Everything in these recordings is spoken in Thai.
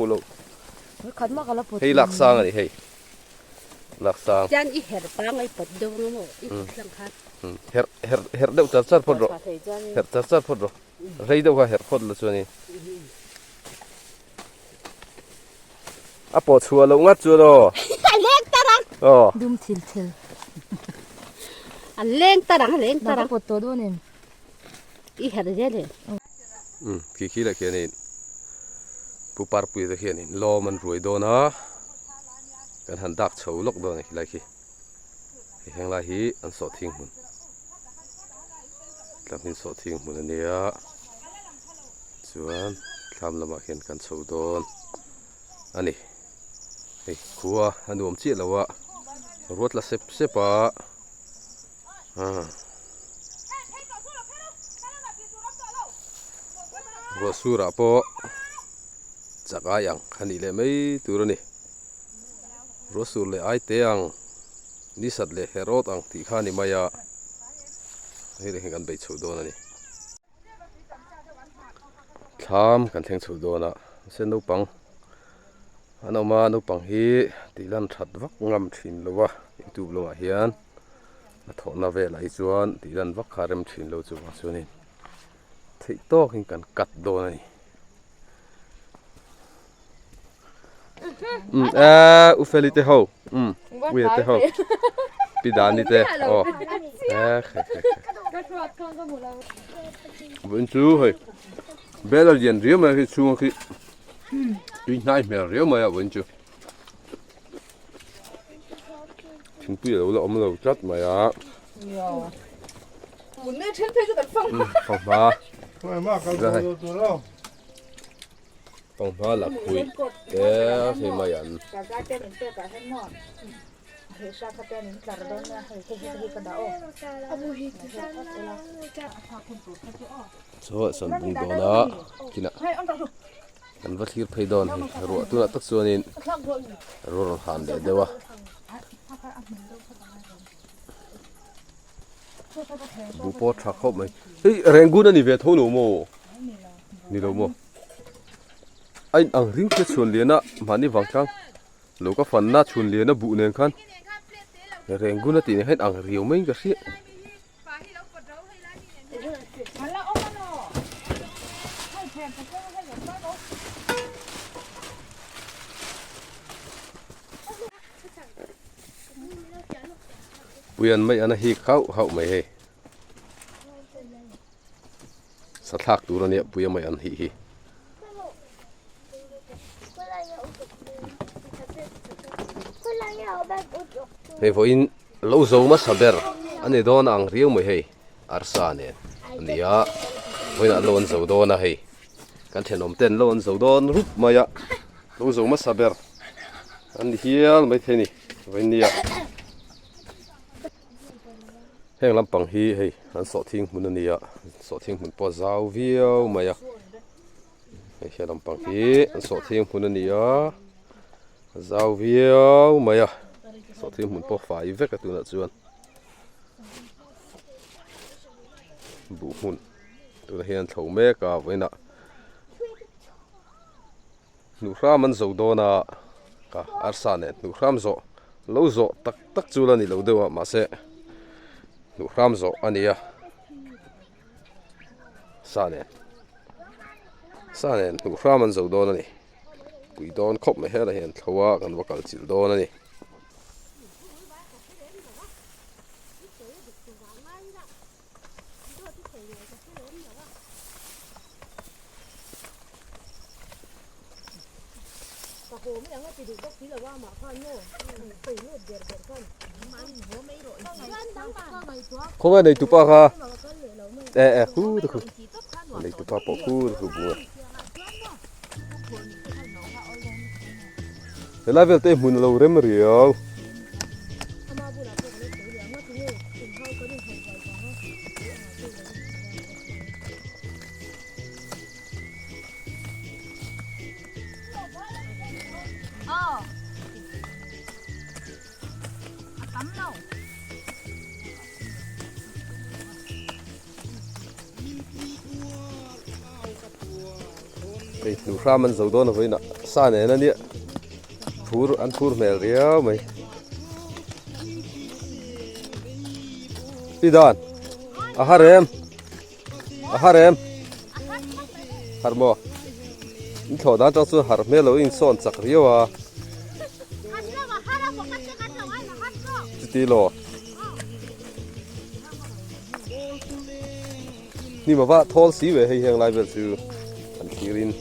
พูโลขันมากแล้วปวด เฮ้ยหลักสร้างอะไรเฮ้ยหลักสร้างจานอีเห็ดปังไอ้ปดดงมั้งอีสังขารเฮร์เดาจัดพอดหรอเฮร์จัดพอดหรอเฮ้ยเดาว่าเฮร์พอดละส่วนนี้อ่ะปวดชัวลงงัดชัวโลเล่งตารังอ๋อดุมทิลทิลเล่งตารังเล่งตารังปวดตัวด้วยเนี่ยอีเห็ดเยอะเลยขี้ละเขียนนี่ผู้ปาร์ปุยตะเขียนนี่ล้อมันรวยโดนฮะกันหันดักเฉาลกโดนนี่ไรขี้แห่งไรฮีอันสอดทิ้งมันกลับมินสอดทิ้งมันเนี่ยส่วนทำละมาเห็นกันเฉาโดนอันนี้เฮ้ยขัวอันดูมจีแล้ววะรถละเซปะรัวสุระปอจักรยังขันนี้เลยไม่ตัวนี้รัวสุเลยไอเตียงนิสัตเลยเฮโรตังที่ข้านี่มายาให้เห็นกันไปชูโดนนี่ทำกันเทงชูโดนะเส้นนุปังอันเอามานุปังฮีตีลันชัดวักงำชินเลยวะยูทูบลงอาเฮียนถอนนาเวลไอจวนตีลันวักคาร์มชินเลวจูว่าส่วนนี้ที่โต๊ะหินกันกัดโดนนี่อุเฟลิเตฮาวเวเตฮาวปีดานิเตอ๋อบุญชูเฮ้ยเบลล์เรียนเรียวมาคือชูมาคือดูง่ายเมลเรียวมาอ่ะบุญชูถึงปีเราอมเราจัดมาอ่ะบุญเนี่ยเช่นเพลงก็ตัดฟังฟังมาได้ฟังมาหลับคุยเดี๋ยวใช่ไหมยันโซ่สันบุงโดนะกินอ่ะกันวัดที่เพย์ดอนรัวตัวตักส่วนนี้รัวหันเดี๋ยววะบุปผาชักเข้าไหมเฮ้ยแรงกูนั่นนี่เวทโหนูโมนี่เราโมไอ้อังริมที่ชวนเลียนะมันนี่วังจังลูกก็ฟันน่าชวนเลียนะบุเนียนขันแรงกูนั่นตีนี่ให้อังเรียวไม่ก็สิเวียนไม่อันนั้นฮีเขาไม่ให้สัตว์หักตัวนี้ปุยไม่อันฮีเฮ้ยพออินเราโจมาสับเบอร์อันนี้โดนอังเรียวไม่ให้อาร์ซาเนี่ยอันนี้อ่ะพออินเราโจโดนนะให้กันเช่นอมเต้นเราโจโดนรูปมาอ่ะเราโจมาสับเบอร์อันนี้เฮียไม่เท่นี่วันนี้อ่ะแห่งลำปังฮีเฮ้ยอันสอดทิ้งมันนี่อ่ะสอดทิ้งมันพอเจ้าวิวมาอ่ะเฮ้ยลำปังฮีอันสอดทิ้งมันนี่อ่ะเจ้าวิวมาอ่ะสอดทิ้งมันพอฝ่ายเวกตัวนั้นจวนบุหุนตัวเฮียนเท่าเมกะไว้น่ะหนูข้ามันโจโดนะกะอาร์ซาเนตหนูข้ามโจเราโจตักจูลันนี่เราเดียวมาเสหนูข้ามโจอันนี้อ่ะซาเนหนูข้ามันโจโดนะนี่กุยโดนคบไม่เห็นอะไรเห็นเขาว่ากันว่ากัลจิลโดนะนี่เขาว่าในตุปะค่ะคู่ตัวคือในตุปะปอคู่ตัวคือบัวเวลาเวลเตะมุนเราเริ่มเรียว cái đủ ra mình dầu đó nó với nè xa này nó nhỉ phur ăn phur mèo réo mày đi đòn à harem har mo in thọ đã trong số har mèo lo in son chắc réo à tí loนี่มาว่าทอลสีเว้ยให้ยังไลเวลซูอันที่ริน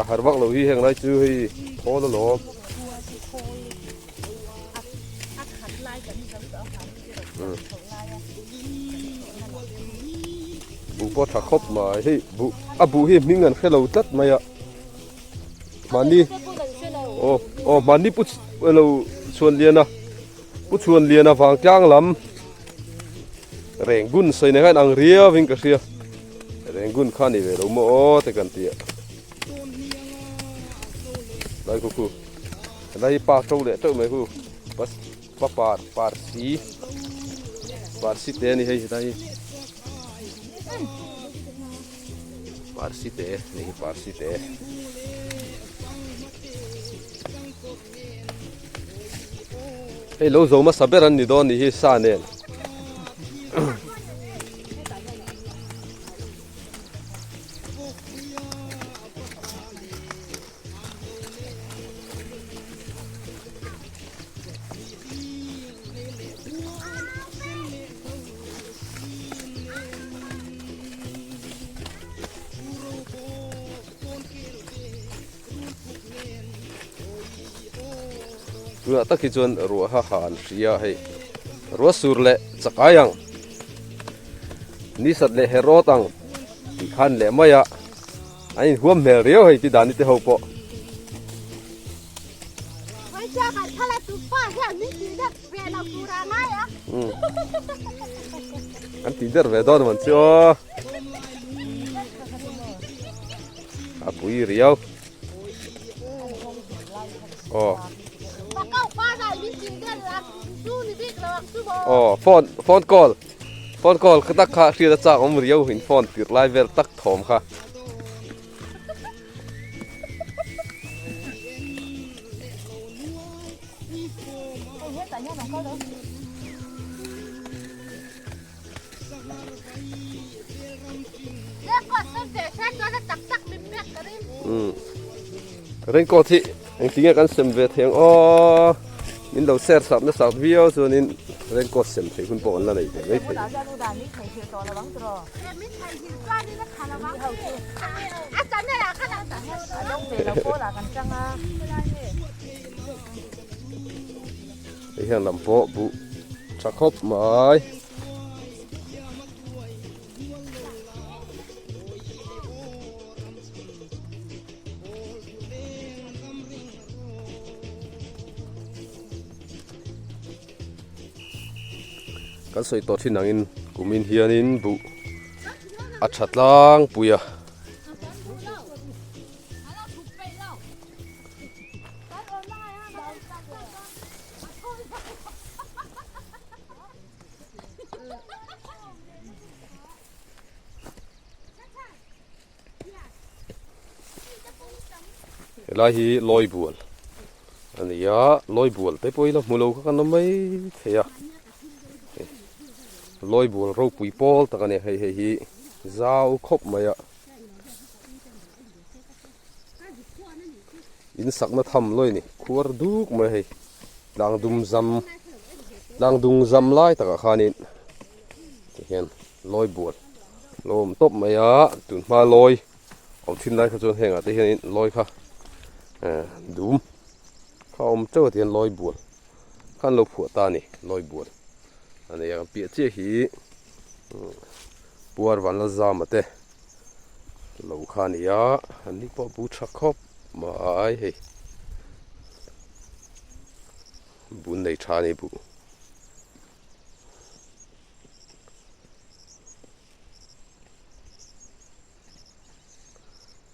อาหารวักเราที่ยังไลจูให้ทอลหลอบุปผาคบมาให้บุให้มีเงินแค่เราตัดมาอ่ะมันนี่โอ้มันนี่ปุ๊เราชวนเรียนนะปุ๊ชวนเรียนนะฟังจ้างลำแรงกุนใส่ในกันอังเรียวิ่งกระเสียแรงกุนข้านี่เวลาโม่แต่กันเตียได้กูได้ปากโตเลยเจ้าไหมกูปัสปาร์สีเตนี่ให้ได้ปาร์สีเตนี่ปาร์สีเตไอ้ลูกโจมาสับเบรันนี่โดนนี่ให้ซาเนนเมื่อตะกี้จวนรัวหานเสียให้รัวสุรเละจักรยังนิสัตเละเฮโรตังที่ขันเละไม่อะอันนี้หัวเมลเรียวให้ที่ด่านนี้เตะหัวปะไม่ใช่ค่ะถ้าเราตุ๊กป้าแค่นี้กินได้เวลากูราง่ายอ่ะอันที่เดอร์เวดอนมันเชียวอาปุยเรียวอ๋ออ๋อฟอนกอลคือตักข้าที่จะจากอมเรียวหินฟอนติดไลเวลตักถมค่ะเรื่องกอที่จริงๆกันเสมเวทยังอ๋อนินเราเสียสับนะสับวิวส่วนนินเรื่องกอเสมที่คุณปอนแล้วไหนไม่ถึงไอ้เรื่องลำโพบุชักคบไหมกันสวยตัวที่นังอินกุมินเฮียนินบุอัดชัดล่างปุยะลายฮีลอยบัวอันนี้ยาลอยบัวไปปุยละมุโลกันน้ำไม่เทียลอยบัวเราปุยปอลตะกันเนี่ยให้เจ้าคบมาอ่ะอินสักมาทำเลยนี่ขวดดูกมาให้ลางดุงจำไล่ตะกันนี่เห็นลอยบัวลมตบมาอ่ะตุนมาลอยเอาทิ้งได้ขจรแห่งอ่ะที่เห็นลอยค่ะดุมเขาอมเจ้าเทียนลอยบัวขั้นเราผัวตานี่ลอยบัวอันนี้ยังเปียเจี๊ยหีปัววันละจามเตะเราขานี่ยะอันนี้พอบูชักคบมาไอ้เฮบุญในชานี่บุ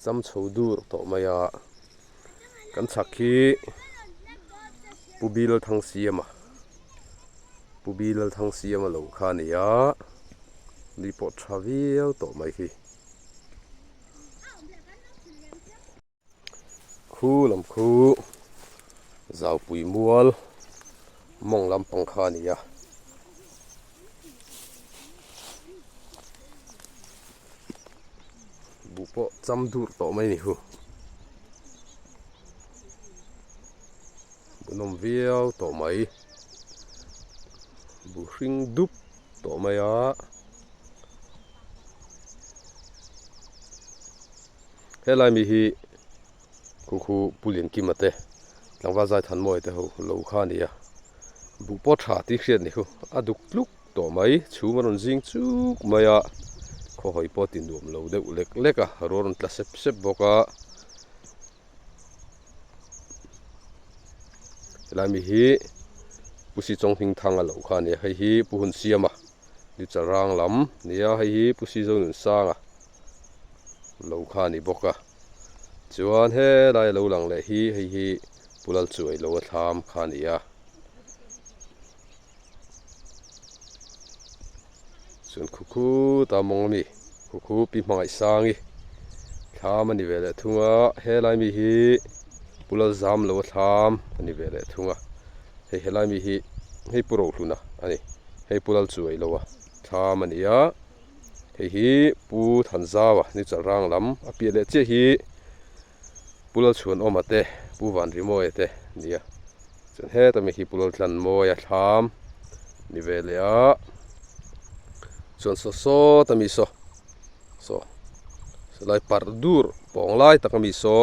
chăm chou dur to maya kan chakhi pubil thang siama pubil thang siama lo khania li po thaviau to mai hi khu lam khu zau pui mual mong lam pang khania bu po cham dur to mai ni hu bunom viau to mai bu hring dup to mai a helai mi hi khu pulin ki mate langwa zai than moi te ho lo kha ni a bu po tha ti hriat ni hu aduk tluk to mai chu maron jing chuk mai a kho hoi po tin dum lo de lek lek a ron tla sep sep boka helai mi hi pusi chong hing thang a lo kha ni hei hi puhun siama ni charang lam nia hei hi pusi zo nun sanga lo kha ni boka chuan he lai lo lang le hi hei hi pulal chuai lo a thlam kha ni a chuan khu ta mong mi khu pi hmangai sangi thlam ani vele thunga he lai mi hi pulal zam lo a thlam ani vele thunga hei helai mi hi hei puro hluna ani hei pulal chuai lo a thlam ani a hei hi pu than zawa ni charang lam a pi le che hi pulal chuan omate pu van ri moi te nia chun he ta mi hi pulal tlan moi a thlam ni vele a chun so ta mi so lai par dur pong lai ta mi so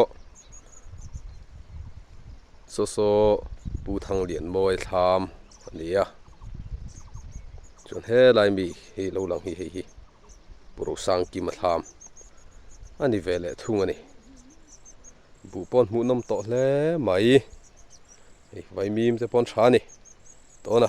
pu thang lian moi thlam nia chun he lai mi hi lo lang hi puro sang ki ma thlam ani vele thungani bu pon mu nom to hle mai vai mim te pon thani to na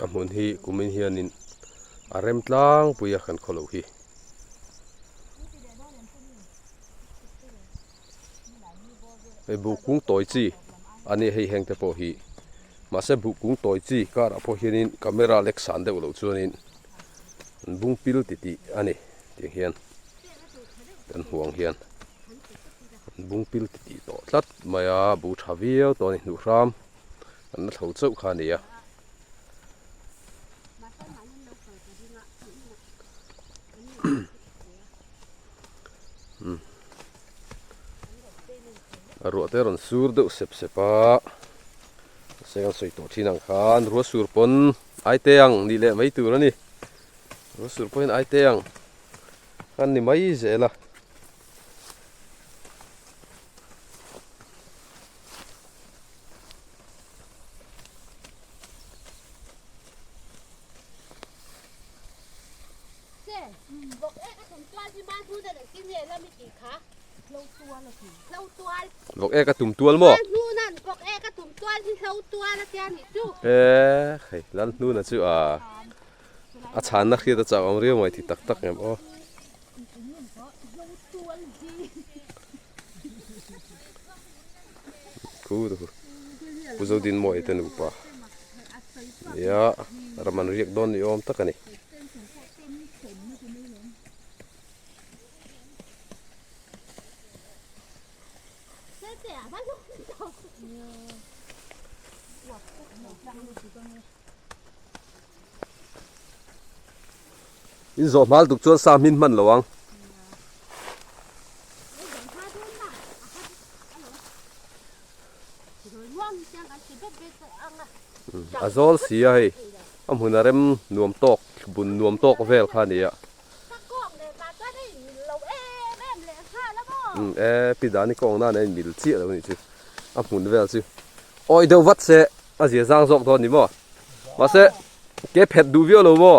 amun hi kumin hianin arem tlang puya khan kholo hi ei bu kung toi chi ani hei heng te po hi ma se bu kung toi chi kar a po hianin camera Laksang de lo chuanin bung pil ti ani ti hian kan huang hian bung pil ti to tlat maya bu thaviau to ni nu ram an na thau chau kha ni a ruahte ron sur deuh sep sepa sengan soi to thinang khan ruahsur pon ai teang ni le mai tur ani ruahsur pon ai teang kan ni mai zela vok e ka tum tual mo khei lan nu na chu a chan na khia ta chaw ang rio mai thi tak tak em o ku du puzo din mo eten upa ya raman riek don ni om takani in zo mal duk chuan sa min man lawang azol sia hei am hunarem nuam tok บุญนวมโตกเวลข้านี่อ่ะ ถ้ากองเลยตาก็ได้เราแม่เลยค่ะแล้วก็ปีดานี่กองนั่นเองมิลเชี่ยแล้วนี่สิอ่ะหมุนเวลสิโอ้ยเดี๋ยววัดเสะอ่ะเสียสร้างสอกทอนนี่บ่มาเสะเก็บเผ็ดดูวิวแล้วบ่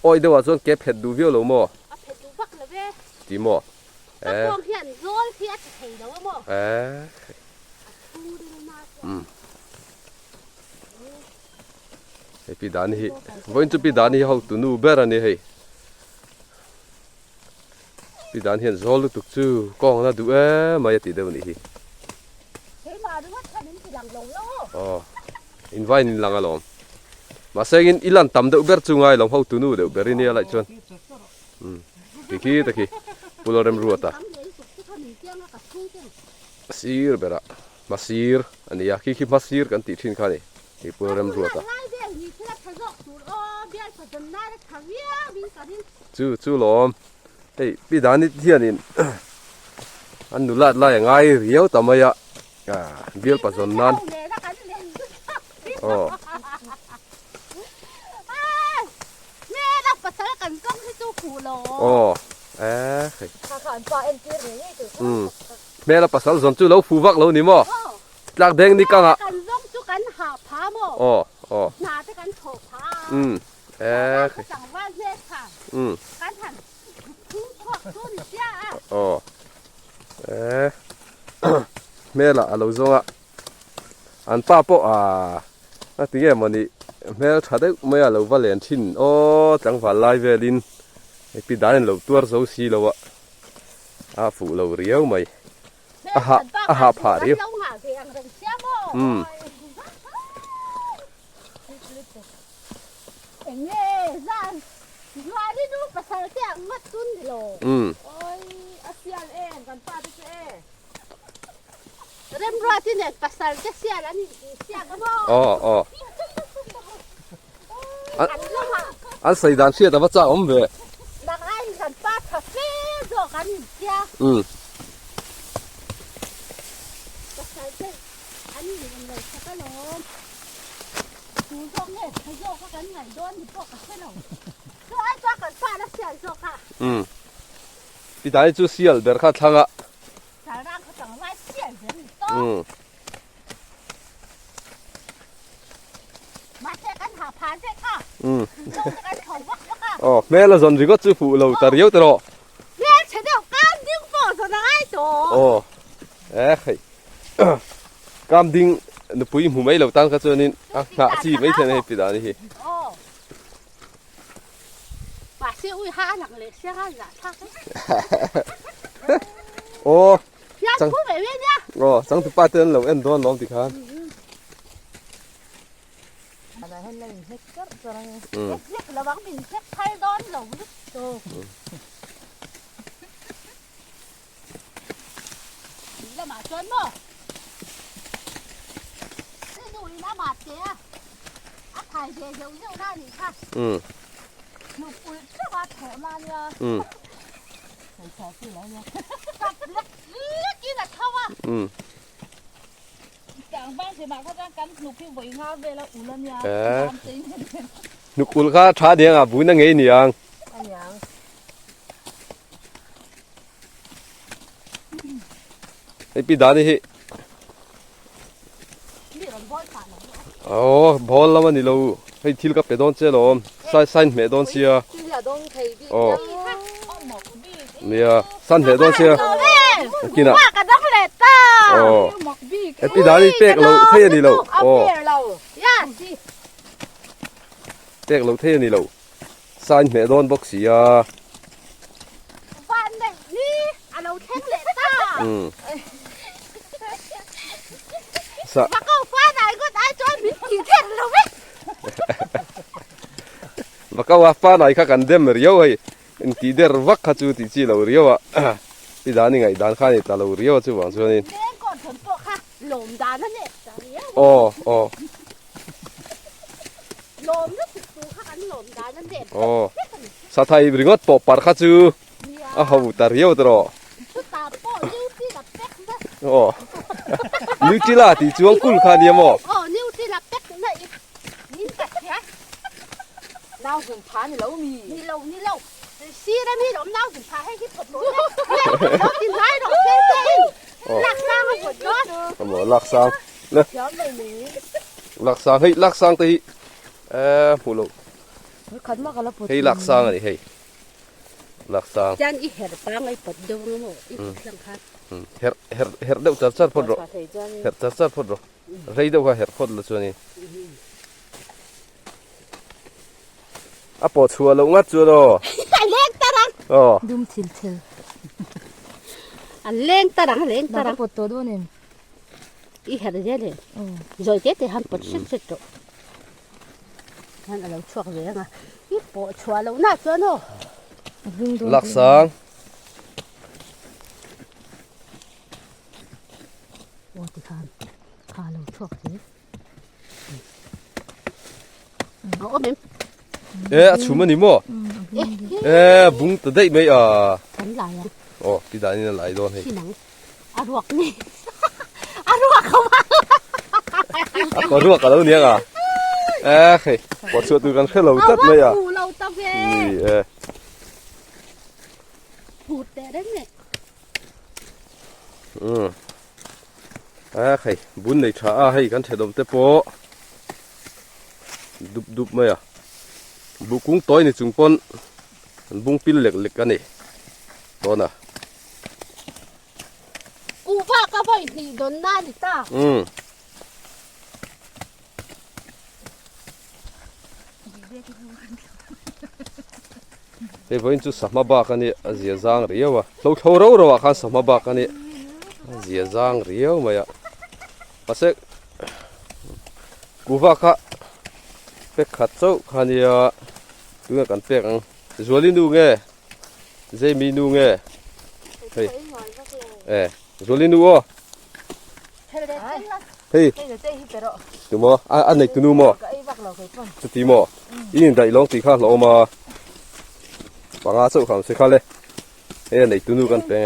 โอ้ยเดี๋ยวว่าส่วนเก็บเผ็ดดูวิวแล้วบ่เอาเผ็ดดูบักเลยเว้ยจีบ่ตะกองเขียนโซ่เขียนเห็นแล้วบ่ไอ้ปีดานี่วันจุปีดานี่เขาตุนูเบอร์นี่ให้ปีดานี่เห็นโซลุตุกจูกองน่ะดูมาอย่าติดเดี๋ยวนี้เฮ้ยมาดูว่าท่านนี้สิหลังลงแล้วอ๋ออินไว้นี่หลังอารมณ์มาเซ็งอินลันตำเดือบเบอร์จูไงลองเขาตุนูเดือบเบอร์นี่อะไรชวนตะกี้ปุโรเรมรัวตาซีร์เบอร์มาซีร์อันนี้อยากคิดมาซีร์กันติดทิ้งข้านี่ที่ปุโรเรมรัวตาจู่ลมเฮ้ยปีดานี่เที่ยนี่อันนุลัดไล่ไงเรียวทำไมอะเบี้ยปัสสนนั้นอ๋อแม่เราปัสสาวะกันก้องให้จู่ขู่ลมอ๋อข้าขันปลาเอ็นจีนี่จุดแม่เราปัสสาวะส่วนจู่เราฟูวักเรานี่มั้งหลักแดงนี่กังอ่ะกันร่องจู่กันหาผ้ามั้งอ๋อหนาจะกันโถผ้าสั่งว่าเล็กค่ะการหันทุ่งขอบทุ่นเจ้าอ๋อแม่ละเราส่งอ่ะอันป้าปอที่แกมันนี่แม่ถ้าได้ไม่เราว่าเลี้ยงชิ้นโอ้จังหวะไล่เวลินปีดานี่เราตัวเราสีเราอ่ะฟูเราเรียวไหมผ่าเรียวเงี้ยร้านนี่ดูภาษาเสียงมัดตุ้นดิโลโอ้ยอาเซียนเองกันป้าที่เริ่มรัวที่เนี่ยภาษาเสียแล้วนี่เสียกันบ่อันใส่ดานเสียแต่ว่าจ้าอมเวดังไอ้กันป้าคาเฟ่โจกันเสียภาษาเสียอันนี้มันเลยสักลมดูโจเนี่ยขยโยกกันไหนโดนพวกกันใช่หรอคือไอ้ตัวกันป้าแล้วเสียโจค่ะปีดานี่จู่เสียเบอร์ข้าทางอ่ะสาระเขาจังไว้เสียเดี๋ยวนี้โตมาเช็คกันหาผ่านเช็คค่ะลงกันถอดวักค่ะอ๋อแม่เราสนใจก็จู่ฟูเราแต่เรียวตลอดแม่ฉันเดี๋ยวการดิ้งฝนสนไอ้โจอ๋อการดิ้งนึกปุยหูไม่เราตั้งกันจนนี่หน้าจีไม่เท่าไหร่ปีดานี่ป่าเสียอุ้ยห้าหลังเลยเสียห้าหลังทักโอ้จังพูดแบบนี้เนี่ยจังที่ป้าเตือนเราเอ็นโดนล้อมติคันอะไรให้เล่นเช็คก็อะไรเช็คระวังบินเช็คไทยโดนหลงโตแล้วมาจนบ่นี่ดูอีน้าบาดเจ็บถ่ายเสียเยอะๆได้นี่ค่ะหนูปุ๋ยแค่ว่าแถมมาเนี่ยใส่แถมที่แล้วเนี่ยกับเลือกกินแต่เขาว่าจางบ้านเสียมาเขาจ้างกันหนูพี่วิ่งงาเวลาอุ่นแล้วเนี่ยหนูอุ่นข้าช้าเดียงบุญนั่งไงเนี่ยไอปีดานี่โอ้บอลแล้วมันนี่เราให้ทิลกับไปโดนเจลมใส่ไม่โดนเสียโอ้เนี่ยสั่นไม่โดนเสียกินอ่ะโอ้ไอปีดานี่เป๊กเราเท่นี่เราโอ้เป๊กเราเท่นี่เราสั่นไม่โดนบ็อกเสียวันนี้เราเท่เลยต้ามาก็ฟ้าไหนก็ได้จนมีกี่เท่นแล้วเว้ยมาก็ว่าฟ้าไหนข้ากันเดิมเรียวไอ้อินทีเดอร์วักข้าจูติจีเราเรียวอ่ะพี่ดานี่ไงดานข้านี่ตาเราเรียวจู่หวังส่วนนี้เล่นก่อนฝนตกค่ะลมดานนั่นเนี่ยลมนึกถึงตัวข้ากันลมดานนั่นเด็ดสาไทยบริงอดปอบปาร์ข้าจูเขาตาเรียวตลอดตาโป้นิ้วที่ดับเป๊กนะนิ้วจีล่ะที่จวงกุลข้าเนี่ยมั้งนิ้วที่ดับเป๊กนั่นอีกนิ้วแต่เสียเราเว ถึงพานี่แล้วมี นี่เราซีแล้วมีหลอมน้าถึงพาให้ที่ปวดตัวเรากินไรดอกเต้หลักสร้างมาปวดตัว เอาหมอลักซังเนอะ ย้อนไปนี้ ลักซังเฮ้ยลักซังตีผู้ลูก ขันมากกันแล้วปวด เฮ้ยลักซังอะไรเฮ้ยลักซัง จานอีเห็ดปังไอ้ปวดดวงมั้งอีสังขาร her deuh char phot ro her char phot ro rei deuh ka her phot la chuani a po chua lo ngat chu ro เล่งตารัง o ดุมทิลเทล อันเล่งตารัง น่าปวดตัวด้วยเนี่ย อีเห็ดเยอะเลยrồi cái thì hắn bật sức rồi hắn là lâu chuột về à ít bộ chuột lâu nát cho nó laksang ô thì khá lâu chuột thế ô mềm chu ma ni mo bung ta dei mai a hắn lại à o ti da ni lai don hei khi nắng ruột nè ruột không ko ruak ka lo ni a hei po chu tu kan khelo chat mai a lâu tao về ni hụt đấy nè hei bun nei tha a hei kan thedom te po dup mai a bu kung toy ni chung pon bung pil lek lek ani to na u ba ka boy thì don na đi ta hei voin chu sama ba ka ni azia zang riawa lo tho ro ro kha sama ba ka ni azia zang riaw maya pasek kuwa kha pek khat chau khania tu kan pek ang zolin du nge zemi nu nge hei zolin du o hei tu mo an nei tu nu mo tu ti mo in dai long ti kha lo ma panga chau kham se kha le e nei tu nu kan pe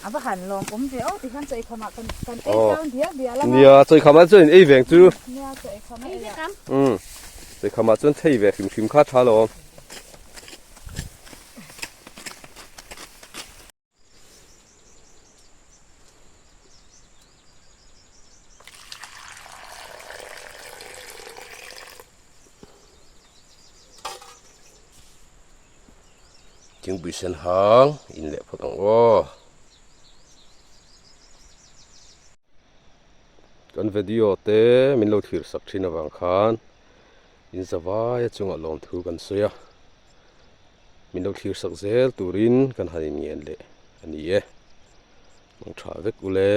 à bác hẳn lòng cũng dễ thì khăn chạy khăm cần cần em sao thiệt bia lắm nia choi khama chuan ei veng chu nia chạy khăm ấy là choi khama chuan thei ve khim khim kha tha lo chừng bị sen hang in lệ phật ang o kan video te min lo thir sak thina wang khan in zawai chunga lom thu kan soya min lo thir sak zel turin kan hanin ngen le ani e mong tha vek ule